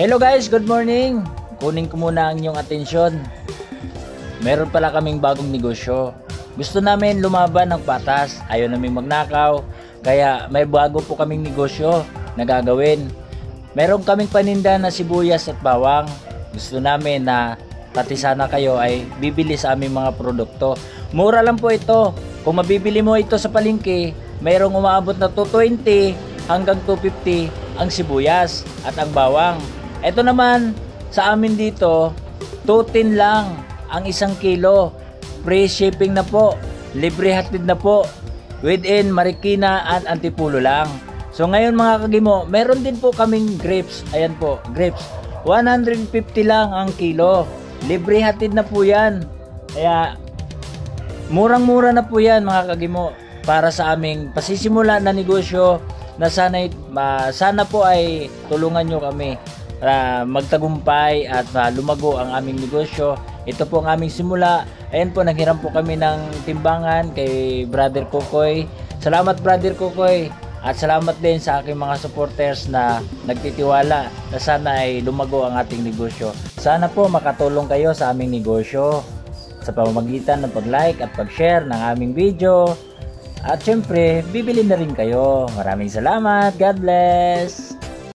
Hello guys, good morning. Kunin ko muna ang inyong atensyon. Meron pala kaming bagong negosyo. Gusto namin lumaban ng patas. Ayaw namin magnakaw. Kaya may bago po kaming negosyo na gagawin. Meron kaming paninda na sibuyas at bawang. Gusto namin na pati sana kayo ay bibili sa aming mga produkto. Mura lang po ito. Kung mabibili mo ito sa palengke, mayroong umaabot na 220 hanggang 250 ang sibuyas at ang bawang. Ito naman sa amin dito, 210 lang ang 1 kilo. Free shipping na po. Libre hatid na po. Within Marikina at Antipolo lang. So ngayon mga kagimo, meron din po kaming grapes. Ayan po, grapes. 150 lang ang kilo. Libre hatid na po yan. Kaya murang-mura na po yan mga kagimo. Para sa aming pasisimula na negosyo na sana po ay tulungan nyo kami magtagumpay at lumago ang aming negosyo. Ito po ang aming simula. Ayan po, naghiram po kami ng timbangan kay Brother Kokoy. Salamat Brother Kokoy. At salamat din sa aking mga supporters na nagtitiwala na sana ay lumago ang ating negosyo. Sana po makatulong kayo sa aming negosyo sa pamamagitan ng pag-like at pag-share ng aming video. At syempre, bibili na rin kayo. Maraming salamat. God bless.